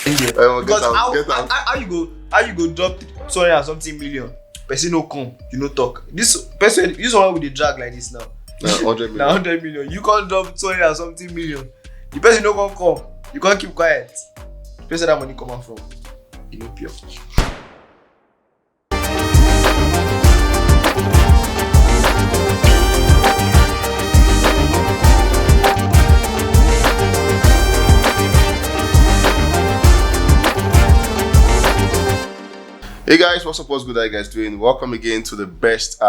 Because how you go drop 200 and something million? Person no come, you no talk. This one with the drag like this now. 100 million. Now 100 million. You can't drop 200 and something million. The person no come. You can't keep quiet. The person that money come out from, you know, pure. Hey guys, what's up? What's good? How you guys doing? Welcome again to the best.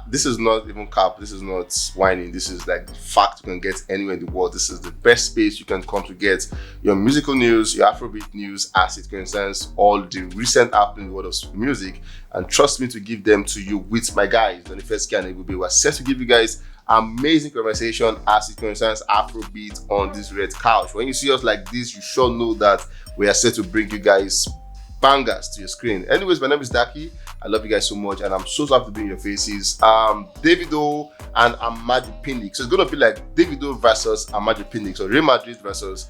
This is not even cap. This is not whining. This is like the fact you can get anywhere in the world. This is the best space you can come to get your musical news, your Afrobeat news, as it concerns all the recent happening in the world of music. And trust me to give them to you with my guys. The 98k and EFCC. We're set to give you guys amazing conversation as it concerns Afrobeat on this red couch. When you see us like this, you sure know that we are set to bring you guys bangers to your screen. Anyways, my name is Daki. I love you guys so much, and I'm so happy to be in your faces. Davido and Amaju Pinnick. So it's gonna be like Davido versus Amaju Pinnick. So Real Madrid versus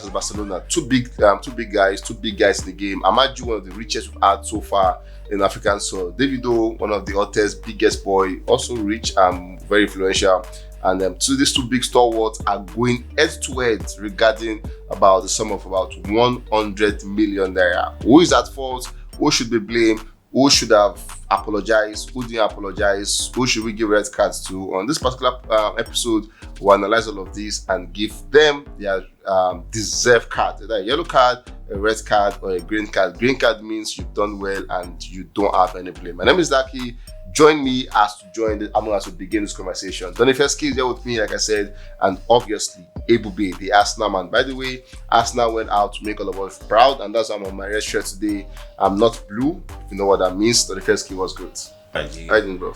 Barcelona. Two big guys in the game. Amaju, one of the richest we've had so far in African soil. Davido, one of the hottest, biggest boy, also rich and very influential. And so these two big stalwarts are going head to head regarding about the sum of about 100 million naira. Who is at fault? Who should be blamed? Who should have apologized? Who didn't apologize? Who should we give red cards to? On this particular episode, we'll analyze all of this and give them their deserved card. Either a yellow card, a red card, or a green card. Green card means you've done well and you don't have any blame. My name is Daki. Join me as we begin this conversation. The 98k is here with me, like I said, and obviously Ebube, the Arsenal man. By the way, Arsenal went out to make all of us proud, and that's why I'm on my red shirt today. I'm not blue, if you know what that means. The 98k was good. I didn't, bro.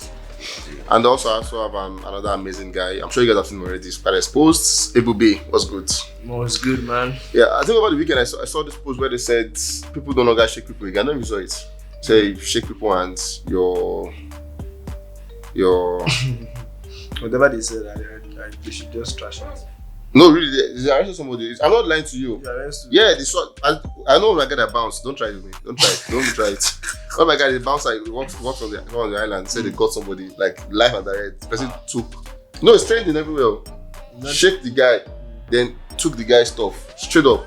And also, I also have another amazing guy. I'm sure you guys have seen him already. He's quite exposed. Ebube, what's good? What's good, man? Yeah, I think over the weekend I saw this post where they said people don't longer shake people again. I don't know if you saw it. Say you shake people and your whatever they said, they should just trash it. No, really, they arrested somebody. I'm not lying to you. Yeah, they saw. I know when I get a bounce. Don't try it with me. Don't try it. Oh my God, the bouncer walks on the island. Said they got somebody like live and direct. The person took. No, it's trending everywhere. Shake the guy, then took the guy's stuff straight up.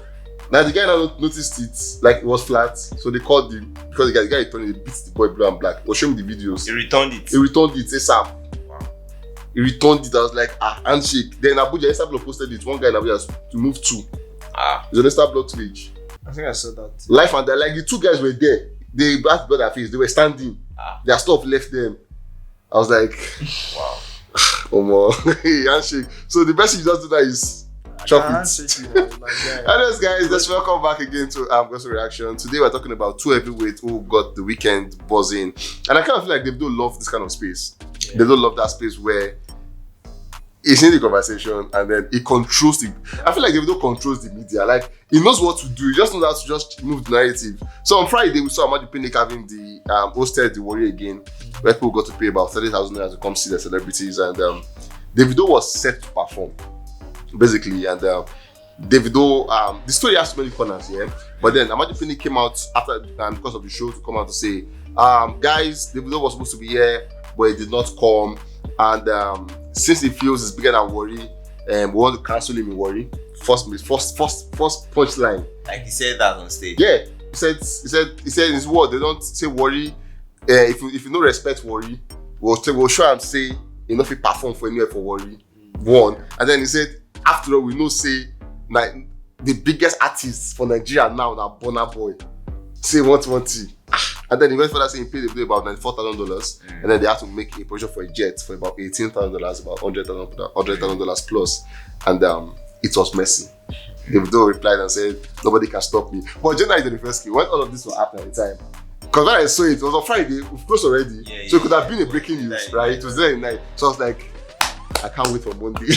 Now the guy now noticed it like it was flat, so they called him because the guy returned it, beat the boy blue and black. Or show me the videos. He returned it. Say Sam. Wow. He returned it. I was like, handshake. Then Abuja Insta posted it. One guy in Abuja has to move two. It's on Insta blog page. I think I saw that. Life and like the two guys were there. They blacked their face. They were standing. Their stuff left them. I was like, wow. Handshake. So the best you just do that is chop it. Anyways, guys, let's welcome back again to Gospel Reaction. Today we're talking about two heavyweights who got the weekend buzzing, and I kind of feel like they don't love this kind of space. Yeah. They don't love that space where he's in the conversation and then he controls the. I feel like Davido controls the media. Like he knows what to do. He just knows how to just move the narrative. So on Friday we saw Amaju Pinnick having the hosted the Warrior again, where people got to pay about 30,000 naira to come see the celebrities, and Davido was set to perform. Basically, and Davido, the story has so many corners, yeah. But then Amaju Pinnick came out after because of the show to come out to say, guys, Davido was supposed to be here, but he did not come, and since he feels it's bigger than Worry, we want to cancel him in Worry. First punchline. Like he said that on stage. Yeah, he said in his word, they don't say Worry. If you don't respect Worry, we'll show him say you know if he perform for anywhere for Worry. One, and then he said, after all, we know say like the biggest artist for Nigeria now Burna Boy. Say what, and then he went for that saying he paid the about $94,000, and then they had to make a provision for a jet for about $18,000, about $100,000 plus, and it was messy. Davido replied and said, "Nobody can stop me." But generally, the first key, when all of this was happening at the time, because when I saw it was on Friday, we've closed already, so it could have been a breaking news, right? It was there in night, so I was like, I can't wait for Monday.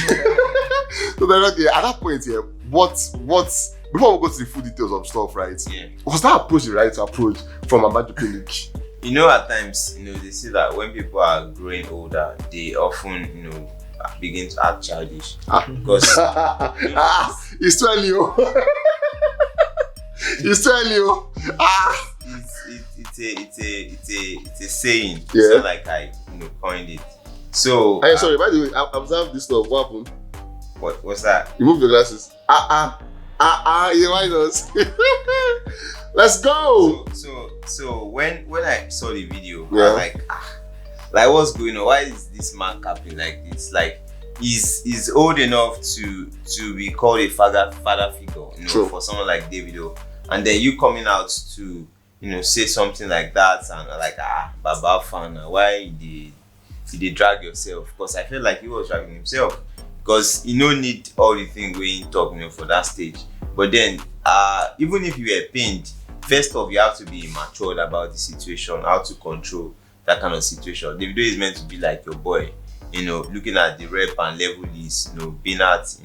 So then, okay, at that point here, what's before we go to the full details of stuff, right? Yeah. Was that approach the right approach from Amaju Pinnick? You know, at times, they see that when people are growing older, they often, begin to act childish. Because it's too early. He's telling you. Ah. It's a saying. Yeah. It's not like I coined it. So Hey, sorry, by the way, I observed this stuff. What happened? What's that? You move your glasses. You mind us? Let's go. So when I saw the video, I Yeah. was like what's going on? Why is this man capping like this? Like he's old enough to be called a father figure, True. for someone like Davido, and then you coming out to say something like that, and like Baba fan, why did you drag yourself? Because I feel like he was dragging himself, because you no need all the things where you talk for that stage. But then even if you were pained, first off you have to be matured about the situation, how to control that kind of situation. The video is meant to be like your boy, looking at the rep and level list, being out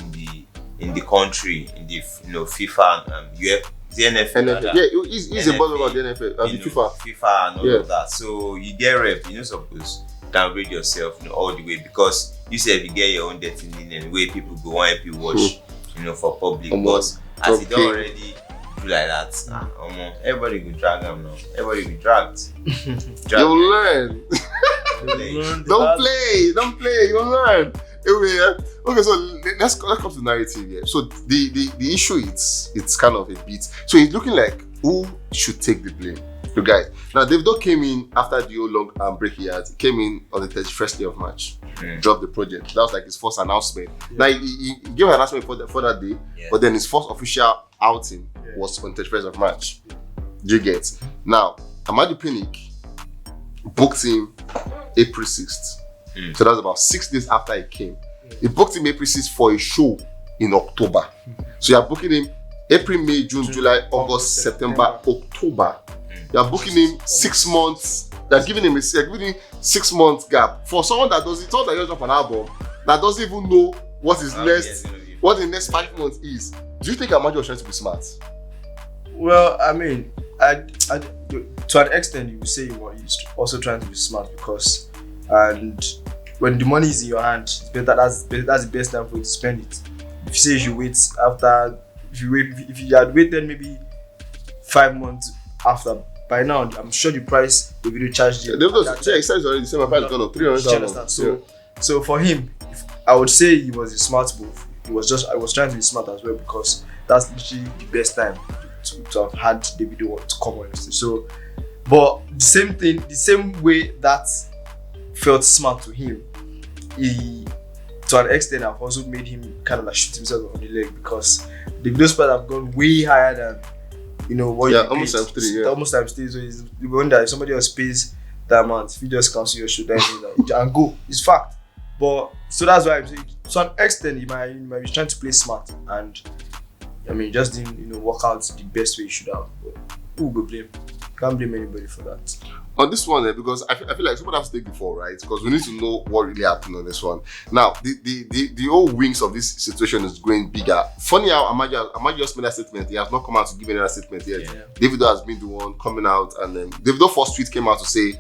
in the country, in the FIFA and the NFL. Yeah, he's a ball of the NFL, the FIFA and all of that. So you get rep, you're not supposed to downgrade yourself, all the way, because you say if you get your own dirty linen, where people go and help you watch, for public. But as you don't already do like that, everybody will drag them now. Everybody will dragged. You'll learn. Don't play. You'll learn. Anyway, okay, so let's come to the narrative here. So the issue it's kind of a bit. So it's looking like who should take the blame. You guys. Now Davido came in after the long break he had. He came in on the 31st day of March. Dropped the project. That was like his first announcement. Yeah. Now he gave an announcement for that day, but then his first official outing was on the 31st of March. Do you get? Now Amaju Pinnick booked him April 6th. So that's about 6 days after he came. He booked him April 6th for a show in October. So you're booking him April, May, June, July, August, September, October. You're booking him 6 months. They're giving him 6 months gap. For someone that doesn't, it's not that you drop an album, that doesn't even know what the next 5 months is. Do you think Amaju was trying to be smart? Well, I mean, to an extent, you would say he's also trying to be smart, because when the money is in your hand, it's better. That's the best time for you to spend it. If you say you should wait if you had waited maybe 5 months after, by now I'm sure the price the video charged you. He says already the same price gone up 300,000. So for him, I would say he was a smart move. I was trying to be smart as well, because that's literally the best time to have had Davido to come on. So, but the same way that felt smart to him, to an extent I've also made him kind of like shoot himself on the leg, because Davido's price have gone way higher than what you paid. Almost times 3. Yeah. Almost times 3. So you wonder if somebody else pays that amount, if you just cancel your show, then and go. It's fact. But so that's why I'm saying, to an extent, he might be trying to play smart, and I mean, just didn't work out the best way he should have. But who will blame? Can't blame anybody for that. On this one, because I feel like someone has to take before, right? Because we need to know what really happened on this one. Now, the whole wings of this situation is going bigger. Funny how Amaju just made that statement. He has not come out to give any other statement yet. Yeah. Davido has been the one coming out, and then Davido first tweet came out to say,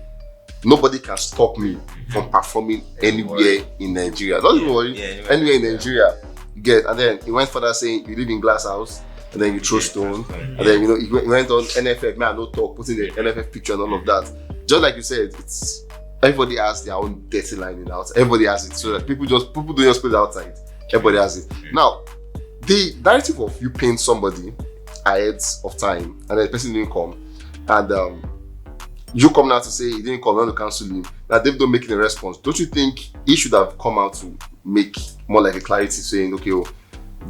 "Nobody can stop me from performing anywhere in Nigeria." Don't even worry, anywhere in Nigeria. You get, and then he went further saying, "You live in glass house, and then you throw stone," and then he went on NFF, man, no talk, putting the NFF picture and all of that. Just like you said, it's everybody has their own dirty line in the house. Everybody has it, so that people don't just put it outside. Everybody has it. Now, the narrative of you paying somebody ahead of time, and the person didn't come, and you come now to say he didn't come, you want to cancel him. Now they've not making a response. Don't you think he should have come out to make more like a clarity, saying, okay,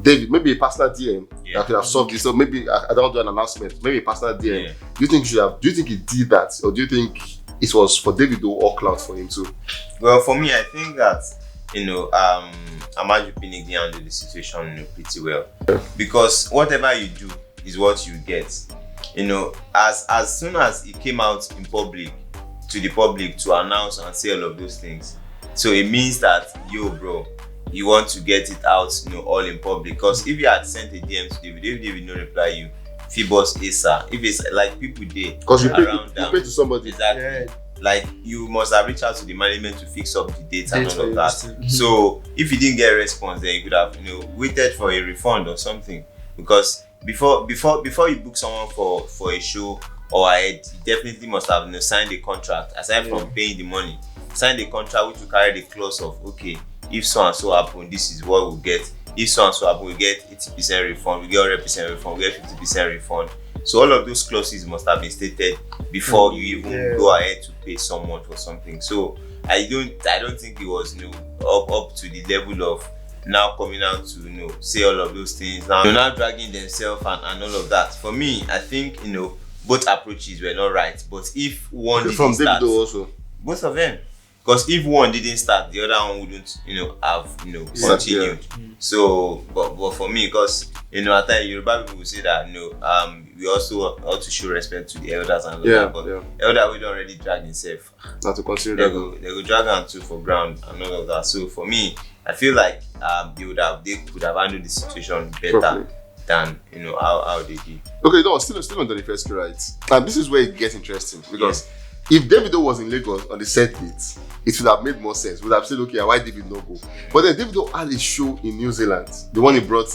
David, maybe a personal DM that could have solved this, or maybe I don't do an announcement, maybe a personal DM. Do you think he did that, or do you think it was for Davido or clout for him too? Well, for me, I think that Amaju Pinnick handled the situation pretty well, because whatever you do is what you get. As soon as he came out in public to the public to announce and say all of those things, so it means that bro, you want to get it out, all in public. Because if you had sent a DM to David, if David no reply you, Fibos Asa, if it's like people there, because you pay to somebody, exactly. Like you must have reached out to the management to fix up the dates and all of that. So if you didn't get a response, then you could have waited for a refund or something, because before you book someone for a show or ahead, you definitely must have, you know, signed a contract. Aside from paying the money, sign a contract which will carry the clause of, okay, if so and so happen, this is what we'll get. If so and so happen, we get 80% refund, we get 100% refund, we get 50% refund. So all of those clauses must have been stated before you even go ahead to pay someone for something. So I don't think it was, you know, up to the level of now coming out to, you know, say all of those things. Now, now dragging themselves and all of that. For me, I think, you know, both approaches were not right. But if one didn't start, Davido also, both of them. Because if one didn't start, the other one wouldn't, you know, have, you know, continued. So, but for me, because, you know, at times Yoruba people will say that, you know, we also ought to show respect to the elders and all that. But elder we don't already drag himself. not to consider They go drag him too for ground and all of that. So for me, I feel like they could have handled the situation better properly than, you know, how they did. Okay, no, still on the 91st right? And this is where it gets interesting because if Davido was in Lagos on the set date, it would have made more sense. We would have said, okay, why David no go? But then Davido had a show in New Zealand, the one he brought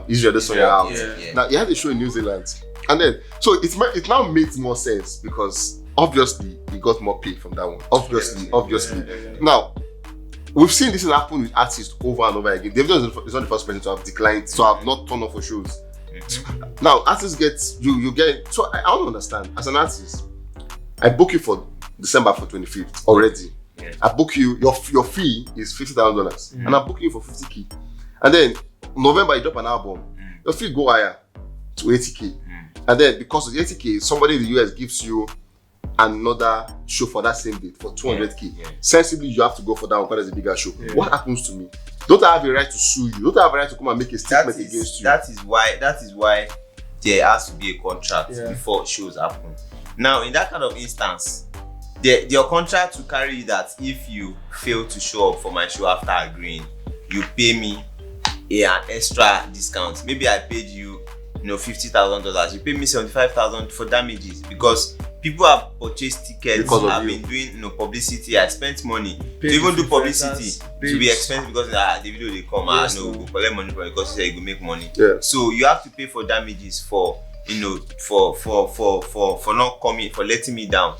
Israel Adesanya out. Now he had a show in New Zealand, and then so it now makes more sense because obviously he got more paid from that one. Obviously. Now we've seen this happen with artists over and over again. Davido is not the first person to have declined, so I've not turned off for shows. Now artists get you get. So I don't understand. As an artist, I book you for December for 25th already. I book you, your fee is $50,000 and I book you for 50k. And then November you drop an album, your fee go higher to 80k. And then because of the 80k, somebody in the US gives you another show for that same date for 200k. Sensibly, you have to go for that one because it's a bigger show. What happens to me? Don't I have a right to sue you? Don't I have a right to come and make a statement against you? That is why there has to be a contract before shows happen. Now, in that kind of instance, your contract will carry that if you fail to show up for my show after agreeing, you pay me an extra discount. Maybe I paid you, you know, $50,000. You pay me $75,000 for damages because people have purchased tickets, have been doing, you know, publicity. I spent money to even do publicity to be expensive because the video they come out, no, go collect money from it because you say you go make money. So you have to pay for damages for, you know, for not coming, for letting me down.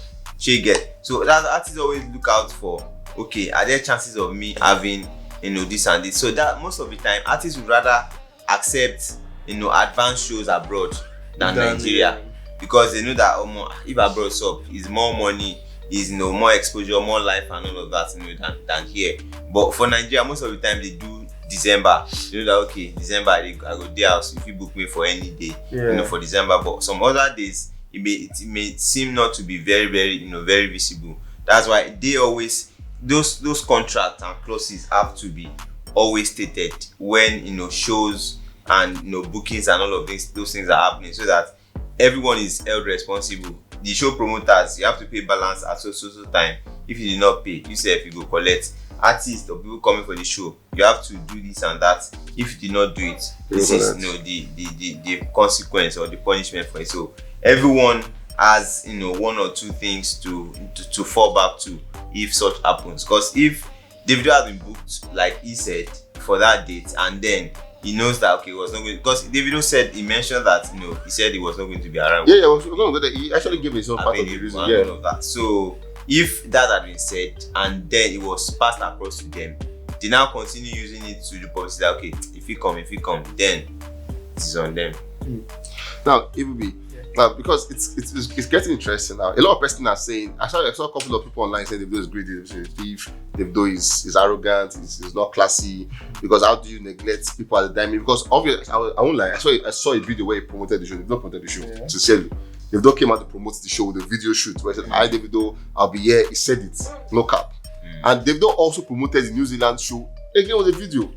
So that artists always look out for, okay, are there chances of me having, you know, this and this? So that most of the time artists would rather accept, you know, advanced shows abroad than Nigeria because they know that if abroad up is more money, is, you know, more exposure, more life and all of that, you know, than here. But for Nigeria, most of the time they do December. You know that, okay, December I go there house if you book me for any day, you know, for December. But some other days it may seem not to be very, very, you know, very visible. That's why they always, those contracts and clauses have to be always stated when, you know, shows and, you know, bookings and all of those things are happening, so that everyone is held responsible. The show promoters, you have to pay balance at so time. If you did not pay, you say if you go collect. Artists or people coming for the show, you have to do this and that. If you did not do it, this is, you know, the consequence or the punishment for it. So everyone has, you know, one or two things to fall back to if such happens. Because if Davido has been booked, like he said, for that date, and then he knows that, okay, he was not going, because Davido said, he mentioned that, you know, he said he was not going to be around. He actually gave his own part of the reason. All of that. So if that had been said and then it was passed across to them, they now continue using it to the publicity that, okay, if you come, then it's on them. Now, it will be because it's getting interesting now. A lot of persons are saying, I saw a couple of people online saying Davido is greedy, Davido is a thief, Davido is arrogant, is not classy. Because how do you neglect people at the time? Because obviously, I won't lie, I saw a video where he promoted the show. Davido promoted the show sincerely. Davido came out to promote the show with a video shoot where he said, "Hi Davido, I'll be here." He said it, no cap. And Davido also promoted the New Zealand show again with a video.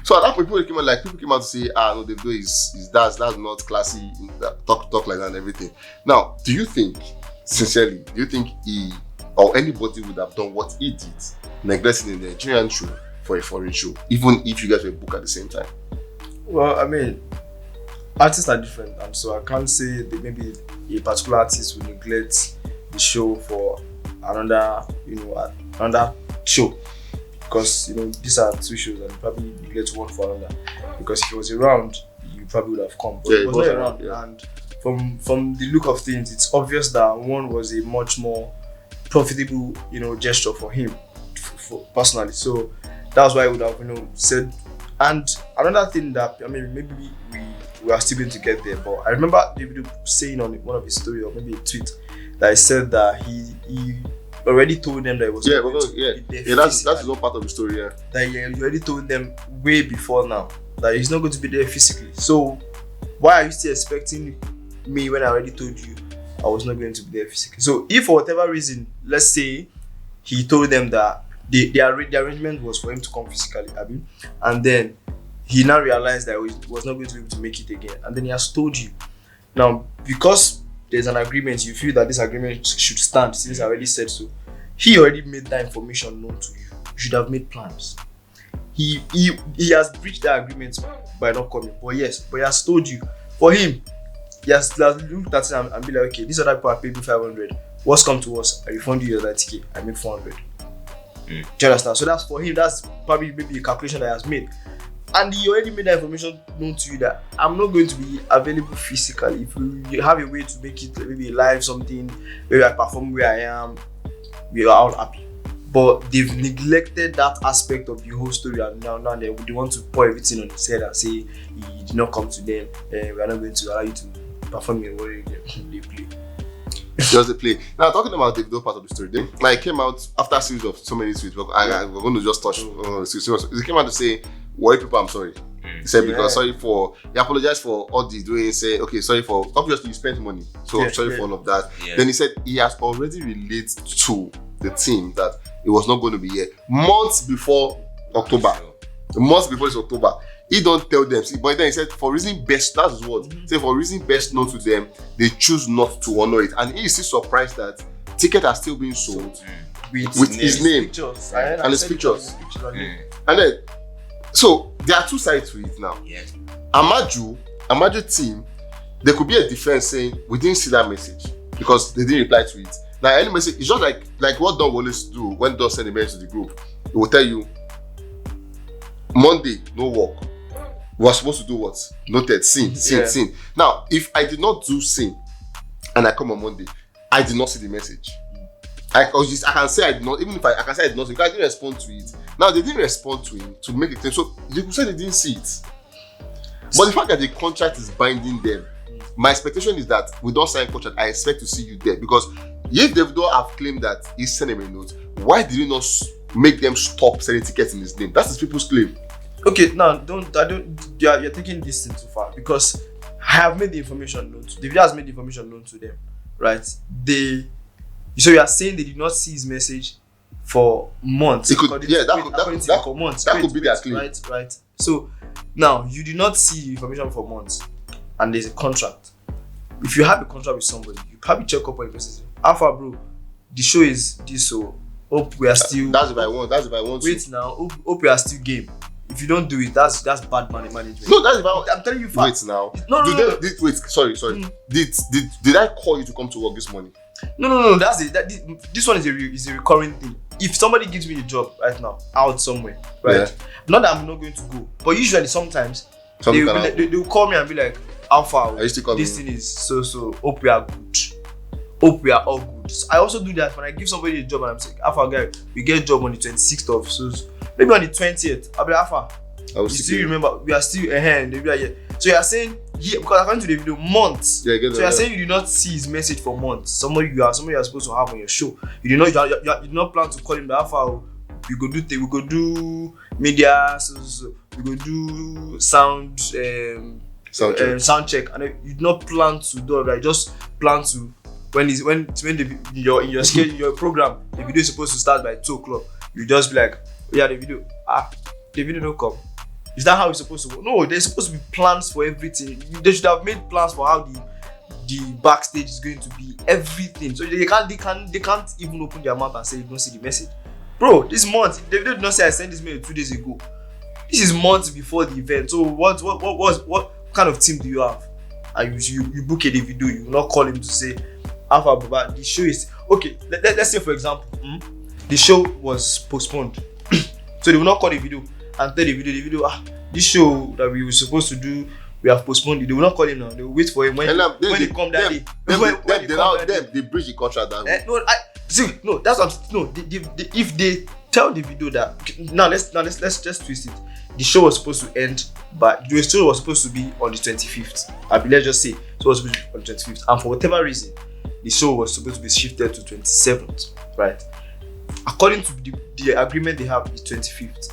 So at that point, people came out to say, no, Davido is that's not classy, talk like that and everything. Now, do you think, sincerely, he or anybody would have done what he did, neglecting the Nigerian show for a foreign show, even if you guys were booked at the same time? Well, I mean, artists are different, and so I can't say that maybe a particular artist will neglect the show for another show, because, you know, these are two shows and probably neglect one for another. Because if he was around, you probably would have come, but Yeah, he it was was not around, around. And from the look of things, it's obvious that one was a much more profitable, gesture for him, for personally. So that's why I would have, said. And another thing that maybe we are still going to get there, but I remember Davido saying on one of his stories or maybe a tweet that he said that he already told them that it was that's his own part of the story. Yeah, that he already told them way before now that he's not going to be there physically. So why are you still expecting me when I already told you I was not going to be there physically? So if for whatever reason, let's say he told them that the arrangement was for him to come physically, and then he now realized that he was not going to be able to make it again, and then he has told you. Now, because there's an agreement, you feel that this agreement should stand since I already said so. He already made that information known to you. You should have made plans. He has breached that agreement by not coming. But he has told you. For him, he has looked at it and be like, okay, these other people are paid me 500. What's come to us? I refund you your 90k. I make 400. Do you understand? So that's for him. That's probably maybe a calculation that he has made. And he already made that information known to you that I'm not going to be available physically. If you have a way to make it maybe live something, maybe I perform where I am, we are all happy. But they've neglected that aspect of the whole story, and now they want to pour everything on his head and say he did not come to them. We are not going to allow you to perform in what they play. Just a play. Now talking about the Davido part of the story, then like came out after a series of so many tweets. We're going to just touch. He came out to say, "Worry people, I'm sorry." He said because he apologized for all the doing. Say okay, sorry for obviously you spent money, so I'm sorry for all of that. Yeah. Then he said he has already relayed to the team that it was not going to be here months before October. Months before it's October. He don't tell them. See, but then he said for reason best, that's his word. Say for reason best known to them, they choose not to honor it. And he is still surprised that tickets are still being sold with his name pictures. And his pictures. And then, so there are two sides to it now. Yes. Amaju team, there could be a defense saying we didn't see that message because they didn't reply to it. Now any message, it's just like what Don will always do when Don send a message to the group. He will tell you Monday, no work. We are supposed to do what? Noted, sin. Now, if I did not do sin and I come on Monday, I did not see the message. I can say I did not, even if I can say I did not see it, because I didn't respond to it. Now, they didn't respond to him to make it clear. So, they could say they didn't see it. But the fact that the contract is binding them, my expectation is that we don't sign contract, I expect to see you there. Because if Davido have claimed that he sent him a note, why did he not make them stop selling tickets in his name? That's his people's claim. Okay, now you're taking this thing too far because I have made the information known to Davido has made the information known to them, right? So you are saying they did not see his message for months. That could be their claim. Right. So now you did not see the information for months, and there's a contract. If you have a contract with somebody, you probably check up on the person. Alpha, bro, the show is this, so hope we are still. That's if I want. Wait now, hope we are still game. If you don't do it, that's bad management. No, that's about. I'm telling you facts. Wait now. No. Wait, sorry. Did I call you to come to work this morning? No. This one is a recurring thing. If somebody gives me a job right now out somewhere, right? Yeah. Not that I'm not going to go, but usually sometimes they will call me and be like, "Alpha, this thing is so. Hope we are good. Hope we are all good." So I also do that when I give somebody a job and I'm saying, "Alpha guy, we get a job on the 26th of so." Maybe on the 20th, I'll be Alpha. You still remember? We are still ahead. So you are saying because according to the video, months. Yeah, so you are saying you did not see his message for months. Somebody you are supposed to have on your show. You did not plan to call him the Alpha. We go do media. So we go do sound check, and you did not plan to do that. Just plan to when you're in your schedule, your program, the video is supposed to start by 2:00. You just be like. Yeah, the video don't come. Is that how it's supposed to work? No, there's supposed to be plans for everything. They should have made plans for how the backstage is going to be, everything. So they can't even open their mouth and say you don't see the message. Bro, this month, they did not say I sent this mail 2 days ago. This is months before the event. So what kind of team do you have? And you book a video, you will not call him to say, Alpha Baba, the show is okay. Let's say for example, the show was postponed. So they will not call the video and tell the video, this show that we were supposed to do we have postponed it. They will not call him now. They will wait for him when they come that day. They breach the contract that way. If they tell Davido that let's just twist it. The show was supposed to end, but the show was supposed to be on the 25th. Let's just say it was supposed to be on the 25th, and for whatever reason, the show was supposed to be shifted to 27th, right? According to the agreement they have, is 25th,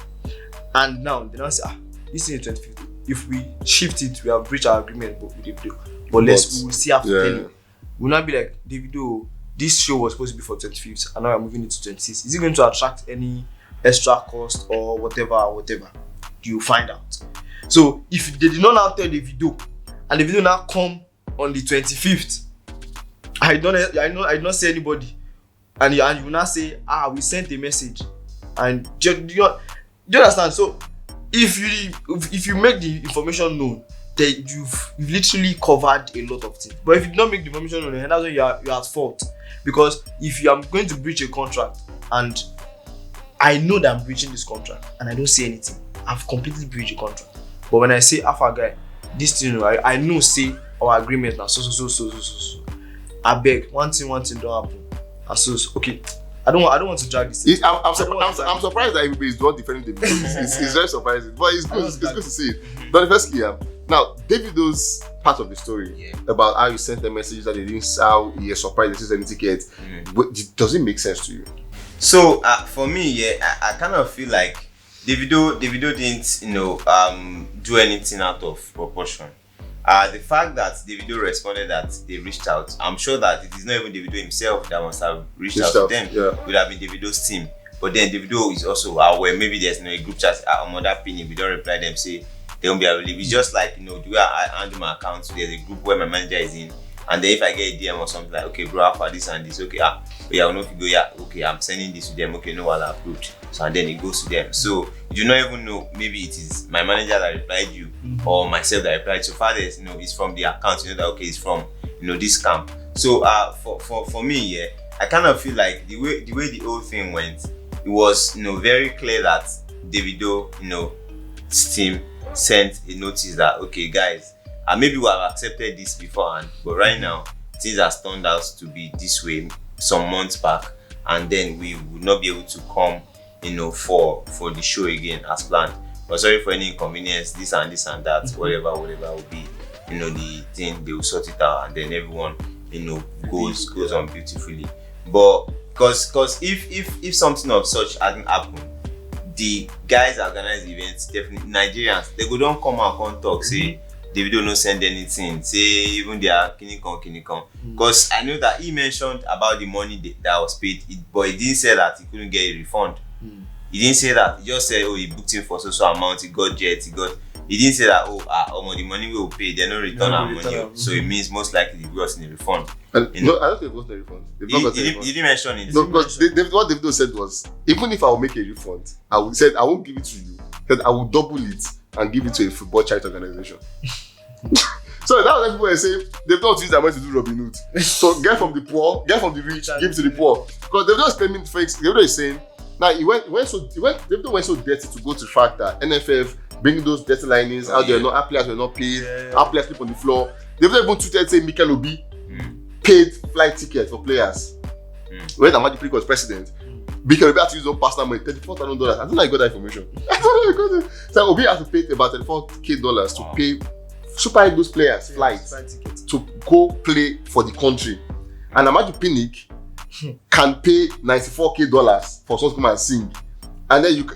and now they now say, this is the 25th. If we shift it, we have breached our agreement with Davido. But we will see after telling. We'll not be like, Davido, this show was supposed to be for 25th, and now we're moving it to 26th. Is it going to attract any extra cost or whatever? You find out. So if they did not now tell Davido, and Davido now come on the 25th, I did not see anybody, and you now say, we sent a message, and do you understand? So if you make the information known, then you've literally covered a lot of things. But if you don't make the information known, then that's when you're at fault. Because if you are going to breach a contract, and I know that I'm breaching this contract, and I don't say anything, I've completely breached the contract. But when I say, Alpha guy, this thing, I know say our agreement now, so. I beg, one thing don't happen. And so okay. I don't want to drag this. I'm surprised that everybody is not defending Davido. It's very surprising, but it's good. It's good to see it. But firstly, now Davido's part of the story about how he sent the message that they didn't, how he is surprised they sent any ticket. Does it make sense to you? So for me, I kind of feel like Davido didn't, do anything out of proportion. The fact that Davido responded that they reached out, I'm sure that it is not even Davido himself that must have reached out to them. It would have been Davido's team. But then Davido is also aware. Maybe there's a group chat Amaju Pinnick. We don't reply them, say they won't be available. It's just like, the way I handle my account. So there's a group where my manager is in, and then if I get a DM or something like, okay, bro, for this and this, okay, I don't know if you go, okay, I'm sending this to them, okay, no, I'll upload. So and then it goes to them. So you do not even know, maybe it is my manager that replied you or myself that replied. So far as it's from the account, that okay, it's from this camp. So for me, I kind of feel like the way the whole thing went, it was very clear that Davido, team sent a notice that, okay guys, maybe we have accepted this beforehand, but right now things have turned out to be this way some months back, and then we would not be able to come for the show again as planned. But sorry for any inconvenience, this and that, whatever will be, the thing, they will sort it out, and then everyone, goes on beautifully. But because if something of such hadn't happened, the guys that organize the events, definitely Nigerians, they go don't come out and talk, say Davido no send anything, say even they are kinikon. Because I know that he mentioned about the money that was paid, but he didn't say that he couldn't get a refund. He didn't say that. He just said, he booked him for so amount, he got jet, he didn't say that, the money we will pay, they're not return our money. So it means most likely he got in a refund. No, I don't think it was a refund. He didn't mention it. No, because what Davido said was, even if I will make a refund, I won't give it to you. That I will double it and give it to a football charity organization. So that was everybody saying they've not used their money to do Robin Hood. So get from the poor, get from the rich, give to the poor. Because they've just claiming fakes. Davido is saying now Davido went so dirty to go to the fact that NFF bring those dirty linings out there, our players were not paid, our players sleep on the floor. Davido even tweeted saying Mikel Obi paid flight tickets for players. When Amaju Pinnick was president, Mikel Obi had to use his own personal money, $34,000. I don't know how you got that information. So Obi had to pay about $34,000 to pay Super Eagles players flights to go play for the country. And Amaju Pinnick can pay $94,000 for someone to come and sing. And then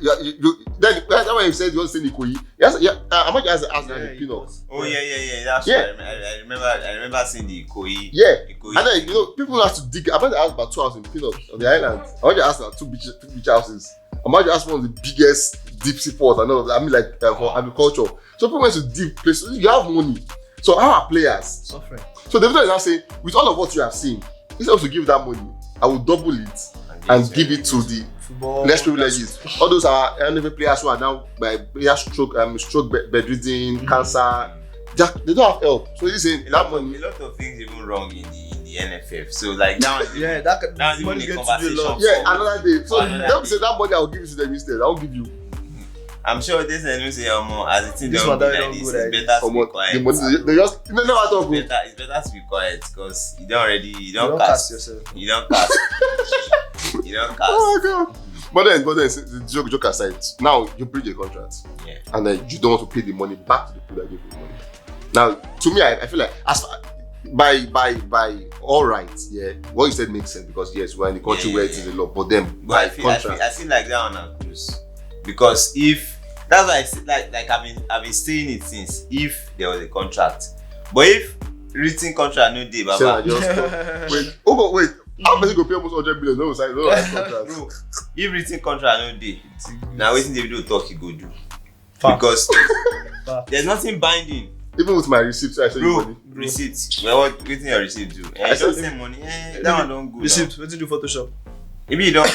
then that's why you said you want to sing Ikoyi. Amaju has asked the peanuts. Oh yeah. That's right. I remember seeing the Ikoyi. Yeah. Ikoyi. And then people have to dig. Amaju asked about 2 houses in Peanuts on the island. Amaju asked about 2 beach houses. Amaju asked one of the biggest deep sea ports. Like for agriculture. So people went to deep places. You have money. So how are players suffering? So Davido is now saying, with all of what you have seen, instead of to give that money, I will double it and give it to the less privileged. All those are NFL players who are now by stroke bedridden, cancer. They don't have help. So he's saying that money. A lot of things even wrong in the NFF. So like that was that even money a gets conversation. Another day. So they say that money I will give you to them instead. I will give you. I'm sure this and you say as the thing This don't be one like don't this, go it's like better to be The quiet. money, they just never talk. It's better to be quiet because you don't cast cast yourself. You don't cast. You don't cast. Oh my god. But then, the joke aside, now you breach a contract, Yeah. and then you don't want to pay the money back to the people that gave you the money. Now, to me, I feel like as far, by all rights, yeah, what you said makes sense because yes, we're in the country where it is a law, but then But by I feel like that on a cruise because if that's why I say, like I've been saying it since if there was a contract, but if written contract no day, say I baba. just wait. How many go pay almost 100 billion? No, sign no contract. Bro, if written contract no day, now waiting Davido talk he go do Fact. because Fact. there's nothing binding. Even with my receipt, I show you Bro, money. receipt. Well, what waiting your receipt do? I You said- don't send money. That one don't go. Receipt. What did you do Photoshop? Maybe you don't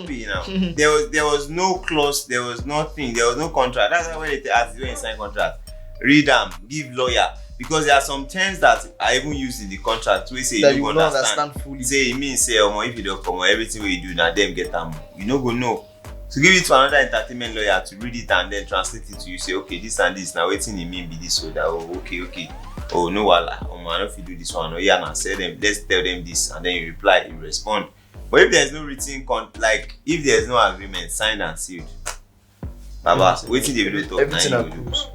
pay now. There was no clause, there was nothing, there was no contract. That's why when they ask you when you sign contract, read them, give lawyer. Because there are some terms that are even used in the contract we say That you you don't will not understand. understand fully. Say it means say if you don't come everything we do now them get them. You no go know. So give it to another entertainment lawyer to read it and then translate it to you. Say okay this and this now waiting it mean be this so that okay. Oh no wala. I know if you do this one or yeah now say them let's tell them this and then you reply you respond. But if there's no written if there's no agreement signed and sealed, baba, waiting they will talk Everything now are you do. cruise.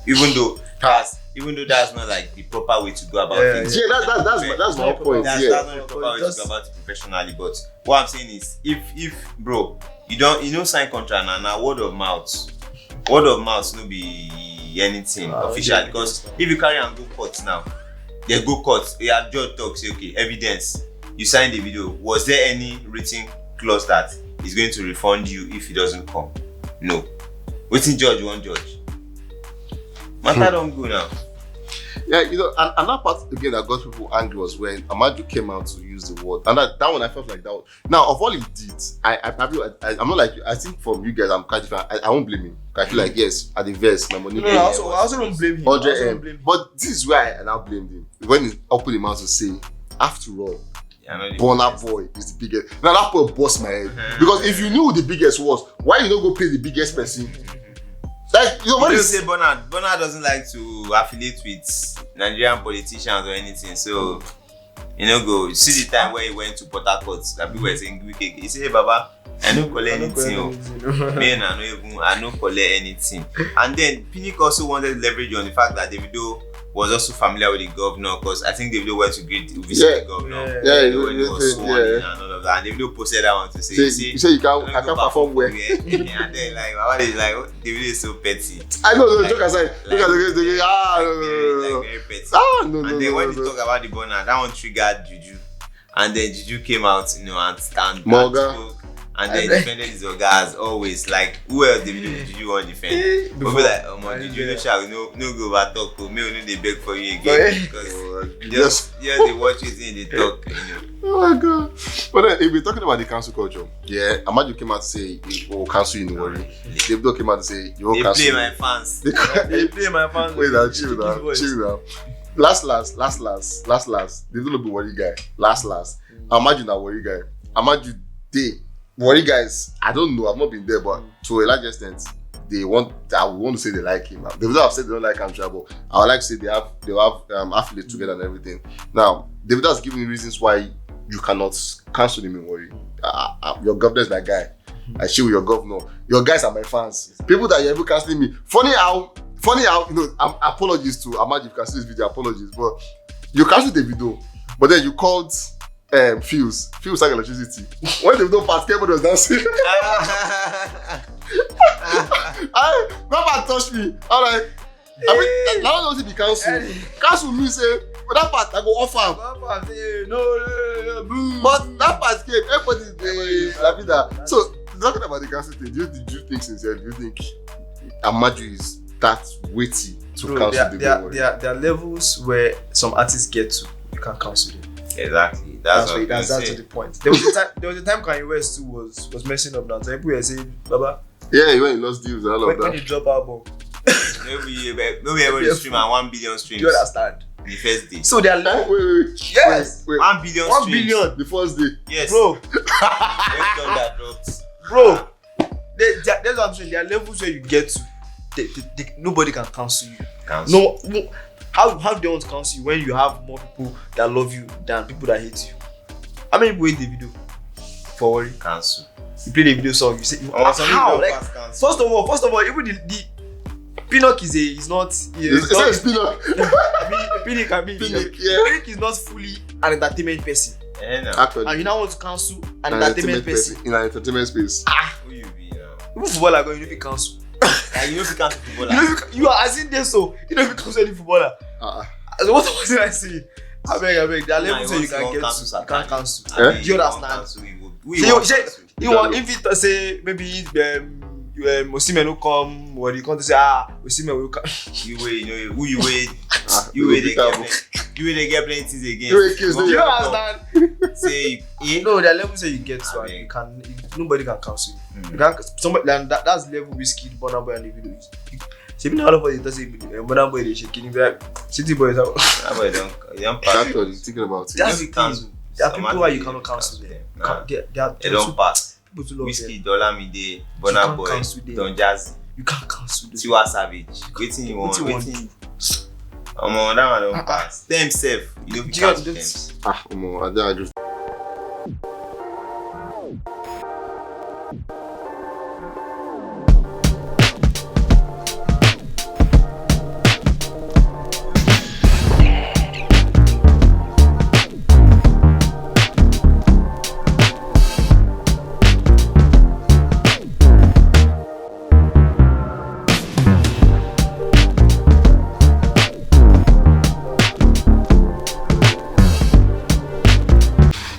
Even though that's not like the proper way to go about Yeah, things. Yeah, that's my point. That's Yeah. not the proper way to go about it professionally. But what I'm saying is, if bro, you don't sign contract now word of mouth no be anything official yeah, because if you carry and go court now, they go court. Yeah, judge talk say okay, evidence. You signed the video. Was there any written clause that is going to refund you if it doesn't come? No. Waiting judge won't judge. Matter don't go now. Yeah, and that part again that got people angry was when Amaju came out to use the word, and that one I felt like that. Now, of all he did, I'm not like you. I think from you guys, I'm quite different. I won't blame him. I feel like yes, at the verse, my money. No, I also don't blame him. 100 but this is why I now blamed him when he opened him out to say, after all, Burna Boy is the biggest. Now that part bust my head because if you knew who the biggest was, why you don't go pay the biggest person? Like what You is say Burna doesn't like to affiliate with Nigerian politicians or anything, so go see the time where he went to Port Harcourt that people were saying he say, hey Baba, I don't collect anything. Man, I don't collect anything. And then Pinnick also wanted to leverage on the fact that Davido was also familiar with the governor because I think Davido went to visit the governor. When he was sworn in and all of that. And Davido posted that one to say, you say I can't perform well. And then like Baba is like, Davido is so petty. I know, joke aside. Look at the very petty. no. And then when you talk about the burner, that one triggered Juju. And then Juju came out, and spoke. And then defended his Oga as always. Like, who else did Juju want to defend? But be like, Juju no shall no go over talk. Me no they beg for you again because just they watch it in the talk. Oh my god! But then if we're talking about the cancel culture, yeah, Amaju came out to say he will cancel you, no worry. Davido came out to say you will cancel. They play my fans. They play my fans. Wait, chill now. Last. Davido no be worry guy. Last. Amaju na worry guy. Amaju they. Worry guys, I don't know, I've not been there, but to a large extent, I would want to say they like him. They would have said they don't like him, but I would like to say they have affiliates together and everything. Now, Davido has given me reasons why you cannot cancel him in worry. Your governor is my guy. I chill with your governor. Your guys are my fans. People that you're ever canceling me. Funny how apologies to Amaju if you can see this video, apologies, but you canceled Davido, but then you called Fuse like electricity. When they don't pass, cable was dancing. That touched me. I'm like, I don't know if he cancel. Cancel me say, but that part I go off him. No. But that part came. Everybody Davido. So talking about the cancel thing, do you think sincerely? Do you think Amaju is that weighty to cancel the video? There are levels where some artists get to. You can't cancel them. Exactly. That's the point. There was a time Kanye West too was messing up now. So people were saying, Baba. Yeah, when he lost deals and all of that. When he dropped album. Nobody ever stream at 1 billion streams. Do you understand? The first day. So they are like, wait. yes, wait. 1 billion 1 streams. billion The first day. Yes. Bro. When that dropped. Bro. That's what I'm saying. There are levels where you get to. nobody can cancel you. Cancel. No, how do they want to cancel you when you have more people that love you than people that hate you? How many people hate the video? For worry. Cancel. You play the video song, you say how? Like, first of all, even the Pinnick is not. It's Pinnick. Pinnick, yeah. Pinnick is not fully an entertainment person. No. Actually, And you now want to cancel an entertainment person in an entertainment space. Who you be now? Even footballer going to cancel. Like, you know if you cancel footballer. You are as in there, so you know if you cancel any footballer. So what was I saying? I beg. There are levels so you can get to. You can't cancel. Eh? Do you understand? So you want if it say maybe Osimhen will come, or you come to say Osimhen will come. You they get plenty things again. Do you understand? Say No, there are levels that you get to, and you can. Nobody can cancel you. You can't. Somebody that's level whiskey, Burna Boy and Davido is. See, all of us it doesn't Burna Boy they shaking. Be like City Boys. Burna Boy don't pass. Actually, thinking about it. That's the thing. There are people why you cannot cancel them. They don't pass. People to love Whiskey, them. Dolamide, Burna Boy, Don Jazzy, You can't cancel them. Tiwa Savage. Waiting you want. Waiting. That one don't pass. Them safe. You know, cancel them. I just.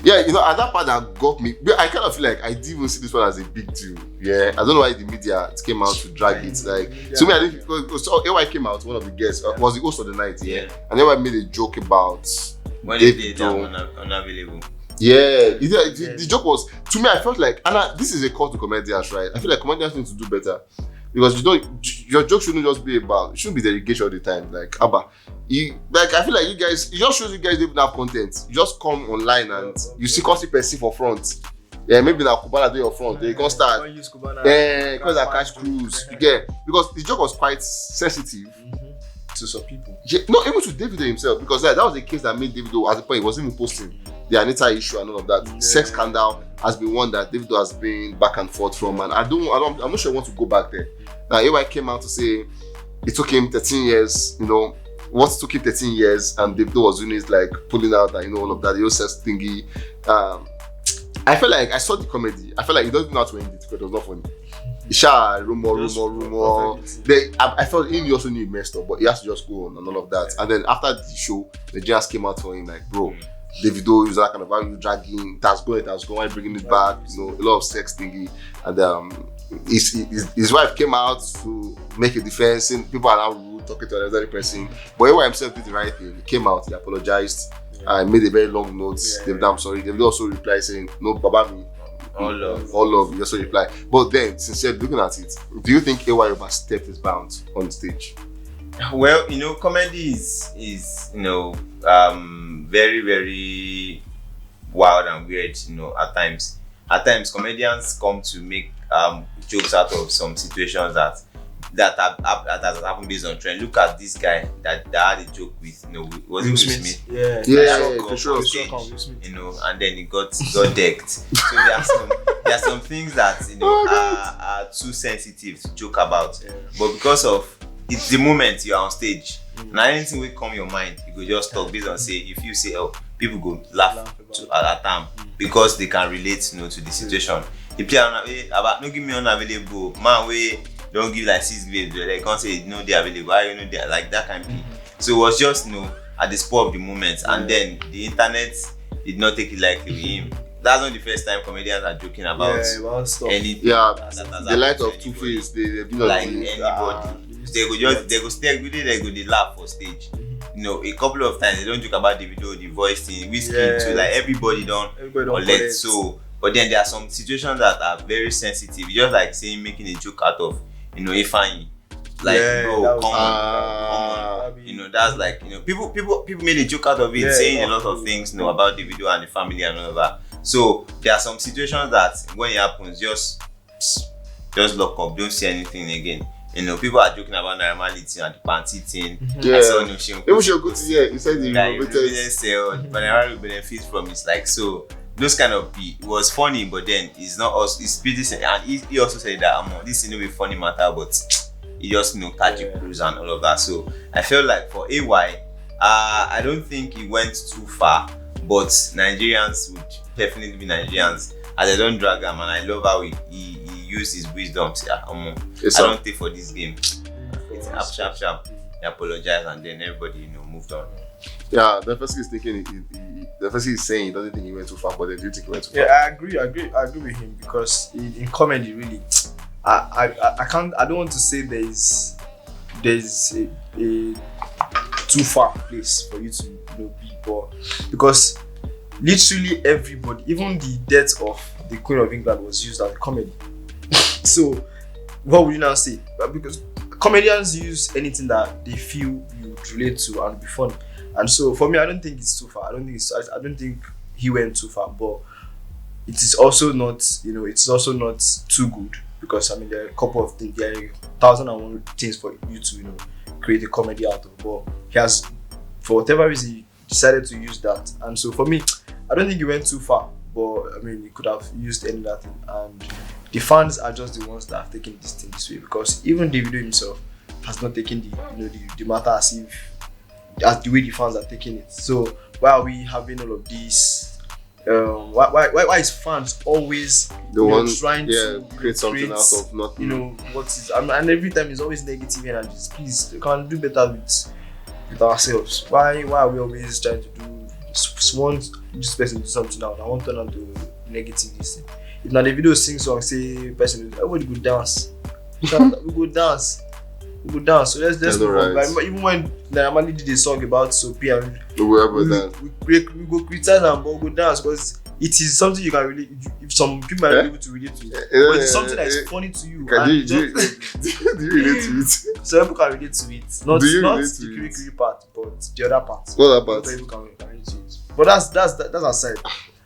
Yeah, at that part that got me, I kind of feel like I didn't even see this one as a big deal. Yeah, I don't know why the media came out to drag it. Like, to me, I think so AY came out, one of the guests was the host of the night. Yeah, and AY made a joke about when they did that unavailable. Yeah, the joke was, to me, I felt like, and this is a call to comedians, right? I feel like comedians need to do better. Because your joke shouldn't just be about, it shouldn't be derogation all the time. Like, Abba, I feel like you guys, it just shows you guys don't even have content. You just come online and you see person for front. Yeah, maybe now Cubana do your front. They can start. Yeah, because I catch cruise. You get, because the joke was quite sensitive to some people. Yeah, not even to Davido himself, because that was the case that made Davido, at the point, he wasn't even posting the Anita issue and all of that. Sex scandal has been one that Davido has been back and forth from, and I'm not sure I want to go back there. Now, AY came out to say it took him 13 years, what took him 13 years, and Davido was doing is like pulling out and all of that, the whole sex thingy. I felt like I saw the comedy. I felt like he doesn't know how to end it because it was not funny. Rumor. I felt he also knew he messed up, but he has to just go on and all of that. And then after the show, the judge came out for him like, bro, Davido is that kind of value dragging, that's going, why bringing it back, a lot of sex thingy. And his wife came out to make a defense, and people are now rude, talking to another person. But AY himself did the right thing. He came out, he apologized, and made a very long note. Davido, I'm sorry. Davido also replied saying, no, Baba me. All love. He also replied. But then, sincerely looking at it, do you think AY overstepped his bounds on stage? Well, comedy is very, very wild and weird, at times. At times, comedians come to make jokes out of some situations that has happened based on trend. Look at this guy that had a joke with, was it Will Smith? Yeah, sure. And then he got decked. So there are some things that are too sensitive to joke about. But because of it's the moment you are on stage, now anything will come your mind, you go just talk based on say if you say people go laugh at that time because they can relate to the situation. If you about no give me unavailable, man we don't give like 6 babes, they can't say they're available, they're like that kind of thing. So it was just at the spur of the moment, and then the internet did not take it lightly with him. That's not the first time comedians are joking about anything. The light of Two-Face, they like anybody. They go laugh for stage. A couple of times they don't joke about Davido, the voice thing, whiskey too. Like everybody don't collect. So, but then there are some situations that are very sensitive. Just like saying making a joke out of Ifeanyi. Like bro, come on. That's like people made a joke out of it, saying a lot of things about Davido and the family and all of that. So there are some situations that when it happens, just lock up, don't say anything again. People are joking about Naira Marley thing and the panty thing. Yeah. I saw no shame. Even should go to he said he Like, renovated. sell, but Naira will benefit from it. Like, so those kind of it was funny, but then it's not us. It's pretty. And he also said that this is no be funny matter, but he just catch a cruise and all of that. So I felt like for AY, I don't think he went too far, but Nigerians would definitely be Nigerians. As I don't drag him, and I love how he used his wisdom. Say, I don't take for this game. It's sharp. He apologized, and then everybody moved on. Yeah, the person is thinking. The person is saying he doesn't think he went too far, but then do you think he went too far? Yeah, I agree with him because in comedy, really, I can't. I don't want to say there's a too far place for you to be, but because literally everybody, even the death of the Queen of England was used as a comedy. So what would you now say? Because comedians use anything that they feel you would relate to and be funny. And so for me, I don't think it's too far. I don't think he went too far, but it is also not, it's also not too good because there are a couple of things, there are 1,001 things for you to, create a comedy out of. But he has, for whatever reason, he decided to use that. And so for me, I don't think he went too far, but he could have used any other thing. And the fans are just the ones that have taken this thing this way, because even Davido himself has not taken the matter as the way the fans are taking it. So why are we having all of these? Why is fans always trying to create something out of nothing? What is? And every time it's always negative energies. Please, we can do better with ourselves. Why are we always trying to do? Want this person do something now, I want to turn on to negative this thing. If now the video sing song, say person, everybody go dance. We go dance. So let's move on. Like, even when Naira Marley did a song about Sophia, we go criticize and but we go dance because it is something you can relate. If some people are able to relate to, but it's something that is funny to you. Do you relate to it? Some people can relate to it. Not the kiri part, but the other part. What other part? People can relate to it. But that's aside.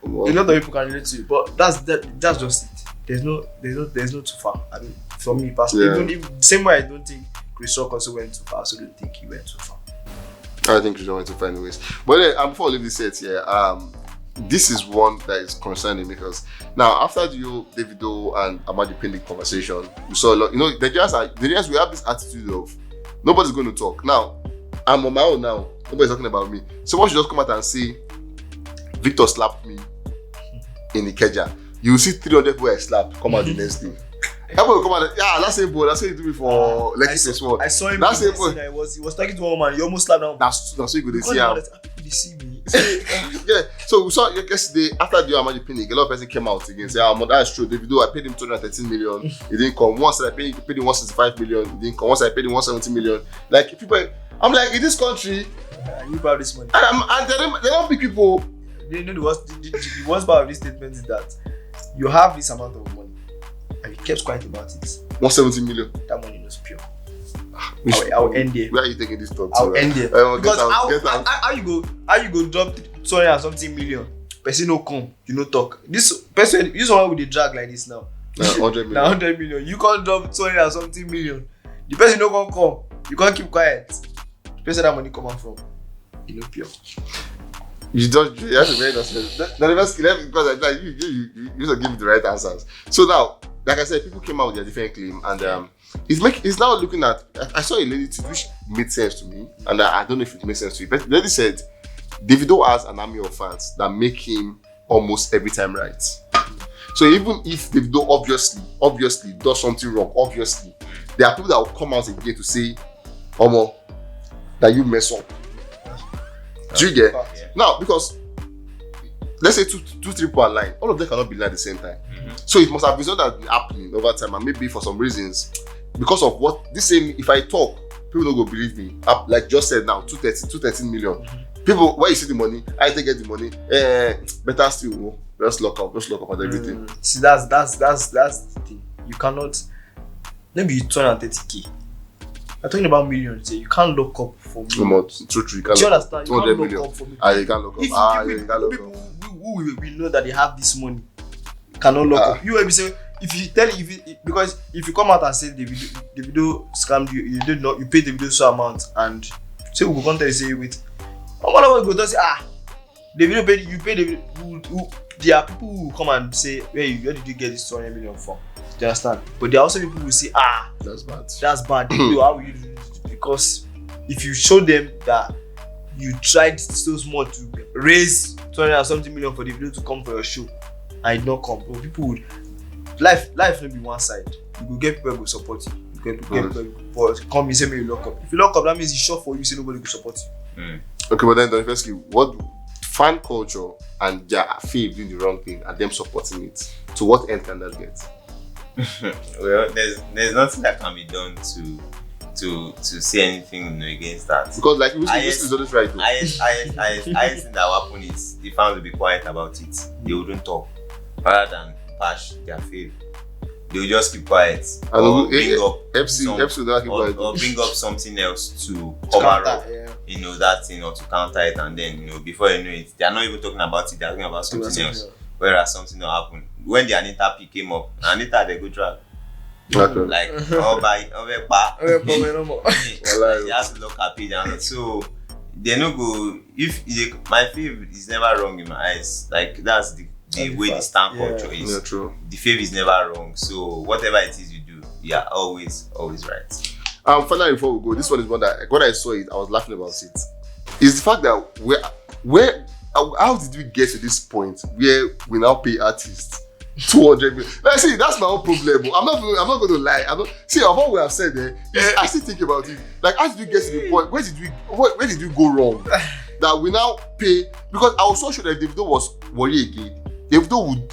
A lot of people can relate to it, but that's just it. There's no too far. For me personally, even same way I don't think Chris Rock also went too far. I also don't think he went too far. I think Chris Rock went too far anyways. But before I leave this set here, this is one that is concerning because now after the Davido and Amaju Pinnick conversation, we saw a lot. Nigerians we have this attitude of nobody's going to talk. Now I'm on my own now. Nobody's talking about me. Someone should just come out and say Victor slapped me in Ikeja. You will see 300 people I slapped come out the next day. Everyone will come out. Yeah, that's it, boy. That's what you do before Lexi. I saw him. That's it, boy. He was talking to one woman. He almost slapped down. That's what you could see. People see me. Yeah. So we saw yesterday after the Amaju Pinnick, a lot of person came out again. Say, that's true. Davido, I paid him 213 million. He didn't come. Once I paid him 165 million. He didn't come. Once I paid him 170 million. Like people, I'm like in this country. You have this money. And they don't pick people. The worst part of this statement is that you have this amount of money and you kept quiet about it. 170 million. That money was pure. I'll end there. Where are you taking this talk? I'll end there. Because how you go drop 200 and something million? Person no come, you no talk. This one with the drag like this now. 100 million. 100 million. You can't drop 200 and something million. The person no gonna come. You can't keep quiet. The person that money come out from, you know, pure. You have to very understand. Because you used to give me the right answers. So now, like I said, people came out with their different claim, and it's now looking at. I saw a lady which made sense to me, and I don't know if it makes sense to you. But the lady said, Davido has an army of fans that make him almost every time right. So even if Davido obviously does something wrong, obviously, there are people that will come out again to say, Omo, that you mess up. Do you get? Yeah. Now, because let's say two, three people are lying, all of them cannot be lying at the same time. Mm-hmm. So it must have been something that's been happening over time, and maybe for some reasons, because of what this same. If I talk, people don't go believe me. Like just said now, 213 million. Mm-hmm. People, where you see the money, I take get the money. Better still, just lock up and everything. See, that's the thing. You cannot. Maybe you 230k. I'm talking about millions here. You can't lock up for me. True. You can't. Do you understand? You can't million. lock up for me. You can't lock up. You can't lock up. People who we know that they have this money cannot lock up. You will be saying, if you tell because if you come out and say Davido scammed you, you did not, you paid Davido so amount, and say we go come tell you say wait, one of us go just say Davido paid you, paid Davido. There are people who come and say where did you get this 200 million from? Do you understand? But there are also people who say that's bad. That's bad. Davido, how will you do this? Because if you show them that you tried so small to raise 200 and something million for Davido to come for your show and it not come, but people would life will be one side. You will get people who will support you. You get people but come and say me you lock up. If you lock up, that means it's short for you, say nobody will support you. Okay, but then firstly, what fan culture and their fave doing the wrong thing and them supporting it, to what end can that get? Well, there's nothing that can be done to say anything against that. Because like this is always right. I think that what happen is the fans will be quiet about it. They wouldn't talk rather than bash their fave. They will just keep quiet or bring up something else to cover up, that thing, or to counter it, and then before you know it, they are not even talking about it. They are talking about something else. Whereas something will happen when the Anita P came up. Anita they go drag. Like he has to look happy down. So they no go my fave is never wrong in my eyes. Like that's the way the stand culture is. Yeah, true. The fave is never wrong. So whatever it is you do, you are always right. Finally, before we go, this one is one that when I saw it, I was laughing about it. Is the fact that how did we get to this point where we now pay artists 200 million? Like, see, that's my own problem. I'm not going to lie. See, of what we have said there, I still think about it. Like, how did we get to the point? Where did we go wrong? That we now pay, because I was so sure that if Davido was worried again, Davido would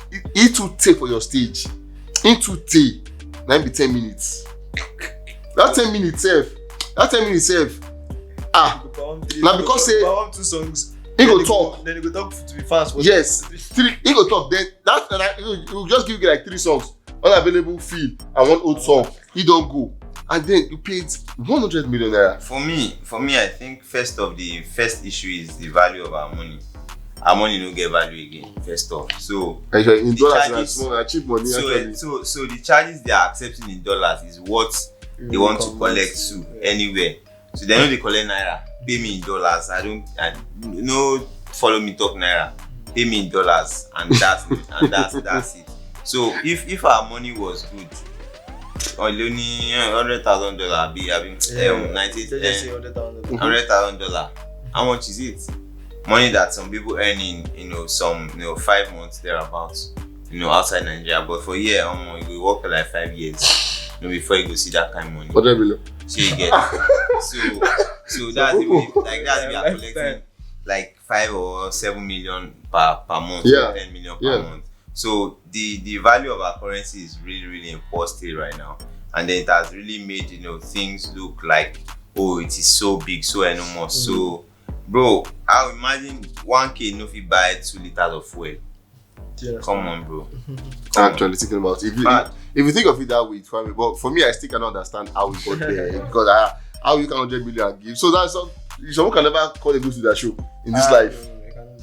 take for your stage. Into tea, 9 be 10 minutes. That 10 minutes safe. Now because say 2 songs. He go talk. Then he go talk to the fans. Yes, 3. He go talk. Then he will just give you like 3 songs, unavailable feel and 1 old song. He don't go, and then you paid 100 million naira. For me, I think the first issue is the value of our money. Our money don't get value again. First off, so in dollars, small, cheap money. So the charges they are accepting in dollars is what they want to collect too anywhere. So they know they collect naira. Pay me in dollars. No follow me talk naira. Pay me in dollars, and that's it. So if our money was good, only $100,000 be having $100,000. How much is it? Money that some people earn in 5 months thereabouts, outside Nigeria. But for a year, you go work for like 5 years, before you go see that kind of money. What below? So you get so that's the way, like that we are collecting like 5 or 7 million per month, or 10 million per month. So the value of our currency is really, really important right now, and then it has really made things look like it is so big, so enormous. So bro, I imagine 1K no fit buy 2 liters of fuel. Come on, bro. Actually thinking about it. If you think of it that way, it's fine. But for me, I still cannot understand how we got there. Because how you can 100 million and give. So that's someone can never call a good to that show in this life.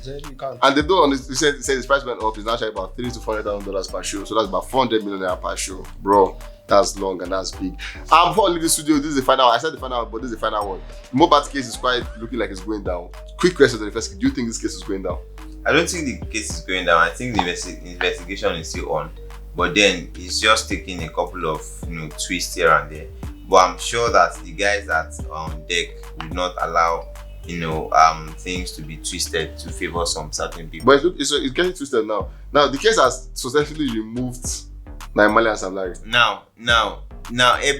You can't. And they don't say the price went up. It's now about $300,000 to $400,000 per show. So that's about 400 million per show, bro. That's long and that's big. Before I leave the studio, this is the final one. I said the final one, but this is the final one. Mobat's case is quite looking like it's going down. Quick question to the first. Do you think this case is going down? I don't think the case is going down. I think the investigation is still on, but then it's just taking a couple of twists here and there. But I'm sure that the guys that are on deck would not allow things to be twisted to favor some certain people. But it's getting twisted now. Now the case has successfully removed Naira Marley and Sam Larry. Now,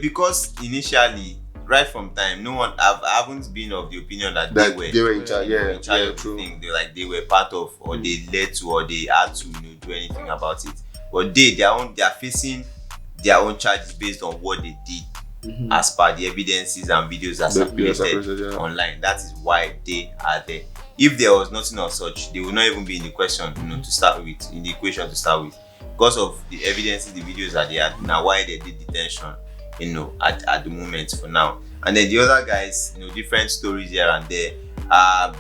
because initially, right from time, I haven't been of the opinion that they were in charge. Yeah, of the thing. They were part of, or they led to, or they had to do anything about it. But they are facing their own charges based on what they did, as per the evidences and videos that circulated online. That is why they are there. If there was nothing of such, they would not even be in the question, to start with, in the equation to start with, because of the evidences, the videos that they had. Now, why they did detention, at the moment for now. And then the other guys, different stories here and there.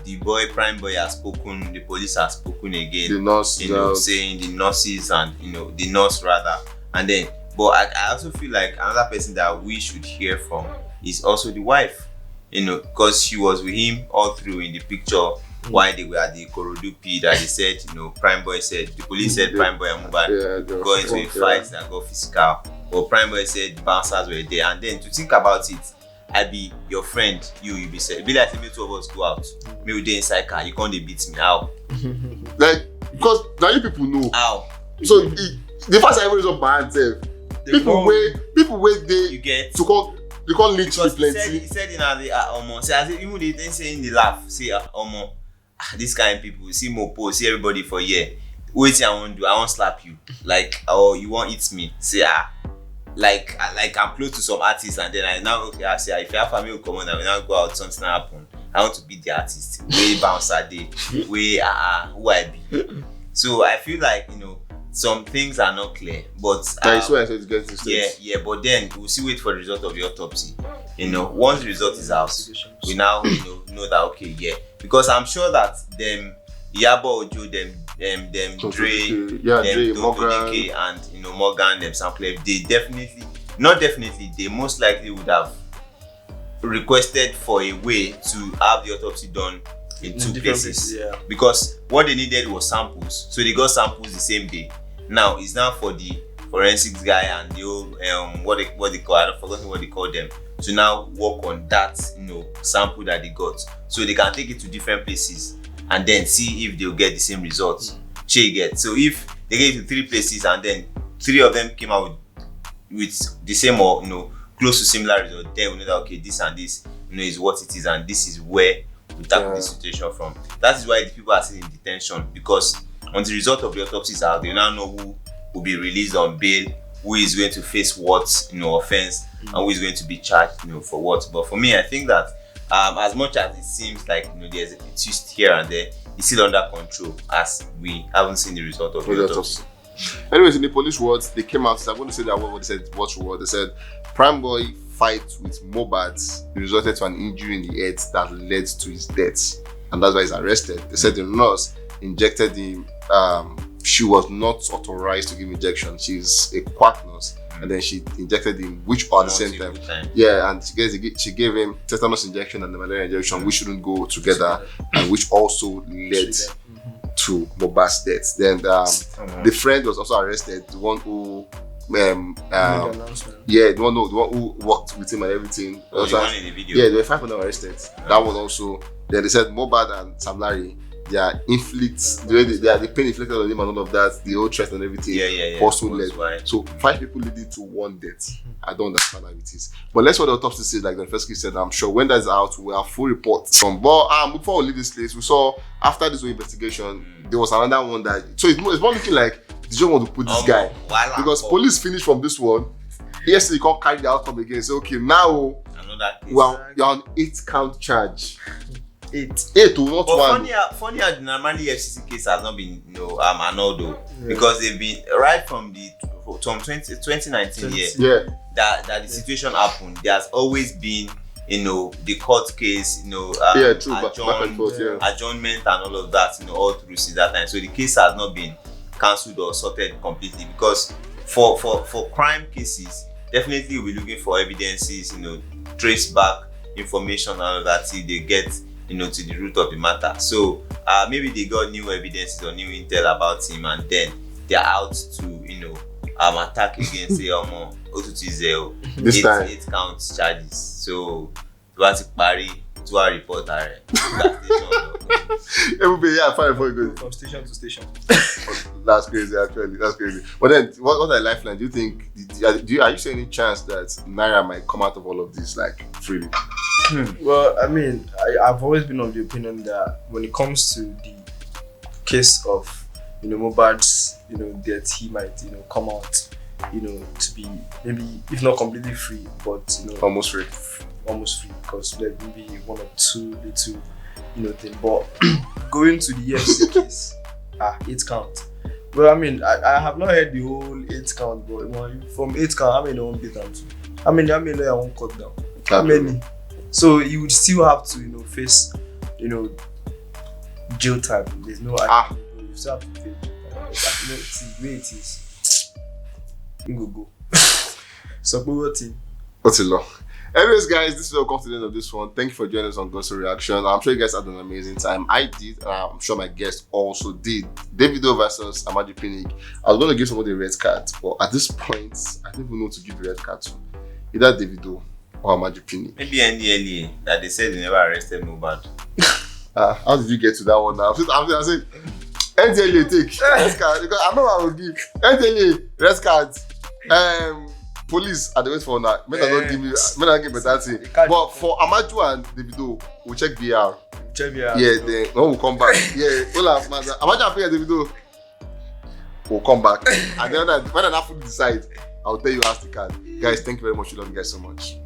The prime boy has spoken, the police has spoken again. The nurse, saying the nurses and the nurse rather And then, but I also feel like another person that we should hear from is also the wife, because she was with him all through in the picture while they were at the Korodu P that they said, Prime Boy said, the police said Prime Boy and Mohbad got into a fight that got physical. But Prime Boy said the bouncers were there. And then to think about it, I be your friend, you be said, be like me, two of us go out. Me we dey inside car, you can't beat me. How? Like, because now you people know. How? So the first time I raise up my hand, people wait they you get to call they can't literally because plenty. he said in the say as even they didn't say in the laugh, say this kind of people, see Mopo, see everybody for here. Wait, I won't do, I won't slap you. Like, or you won't eat me. Say like I'm close to some artists, and then I now I say if you have family come on, I will now go out, something happen. I want to beat the artist. Way bouncer day, way who I be. So I feel like some things are not clear, but That is why I said it's getting to states. yeah. But then we'll still wait for the result of the autopsy. Once the result is out, we now know that okay, yeah, because I'm sure that them Yabo Ojo, them Dre, Dre, Morgan, and Morgan, them Sample, they most likely would have requested for a way to have the autopsy done in two places. Yeah. Because what they needed was samples, so they got samples the same day. Now it's now for the forensics guy and the old what they call, I've forgotten what they call them, to now work on that sample that they got, so they can take it to different places and then see if they'll get the same results. So if they get it to 3 places and then 3 of them came out with the same or close to similar result, then we know that okay, this and this is what it is, and this is where we tackle the situation from. That is why the people are still in detention, because once the result of the autopsy is out, they now know who will be released on bail, who is going to face what offense, and who is going to be charged for what. But for me, I think that as much as it seems like there's a twist here and there, it's still under control as we haven't seen the result of the autopsy. Anyways, in the police words, they came out. I'm going to say that what they said. What's the word? They said Prime Boy fight with Mohbad resulted to an injury in the head that led to his death, and that's why he's arrested. They said the nurse injected him. She was not authorized to give injection. She's a quack nurse, and then she injected him, which are at the same time. Yeah, and she gave him tetanus injection and the malaria injection, which shouldn't go together, and which also led to Mohbad's death. Then the friend was also arrested, the one who the one who worked with him and everything. The one in the video. Yeah, there were 5 of them arrested. That one also. Then they said Mohbad and Sam Larry, they are the pain inflicted on him and all of that, the old threat and everything. Also led. So 5 people leading to 1 death. I don't understand how it is. But let's what the autopsy says, like the first case said. I'm sure when that's out, we'll have full reports. But before we leave this place, we saw after this whole investigation, there was another one that. So it's more looking like they just want to put this guy because police finished from this one. Yesterday, you can't carry the outcome again. So okay, now you're on 8 count charge. 8 not but 1. Funny how the Naira Marley EFCC case has not been annulled though, because they've been right from 2019 year that the situation happened. There has always been the court case, adjournment and all of that, all through since that time. So the case has not been cancelled or sorted completely, because for crime cases, definitely we'll be looking for evidences, trace back information and all of that till they get to the root of the matter. So maybe they got new evidences or new intel about him, and then they're out to attack again, say this time 8 count charges. So to our reporter. Everybody, fine before you go from station to station. That's crazy, actually. That's crazy. But then, what are lifeline? Do you think? Are you seeing any chance that Naira might come out of all of this freely? Well, I mean, I've always been of the opinion that when it comes to the case of Mohbad's death, he might come out to be maybe if not completely free, but almost free, because there will be 1 or 2 little thing. But going to the EFCC case, 8 count. Well, I mean, I have not heard the whole 8 count, but from 8 count, how many won't beat them to? How many I won't cut down? How many? So you would still have to face jail time. There's no you still have to face jail time. It's the way it is. Go. So what team? What's it long? Anyways, guys, this is where we come to the end of this one. Thank you for joining us on Gospel Reaction. I'm sure you guys had an amazing time. I did, and I'm sure my guests also did. Davido versus Amaju Pinnick. I was going to give somebody a red card, but at this point, I don't even know who to give the red card to. Either Davido or Amaju Pinnick. Maybe NDLEA that they said they never arrested nobody. How did you get to that one now? I'm saying NDLEA take red card because I know I will give NDLEA red card. Police are the wait for now. May not give me. May not give better thing. But for Amaju and Davido, we'll check BR. Check BR. Yeah, then when we come back. Yeah, Amaju and Davido will come back. And then when I fully decide, I'll tell you how to card. Guys, thank you very much. We love you guys so much.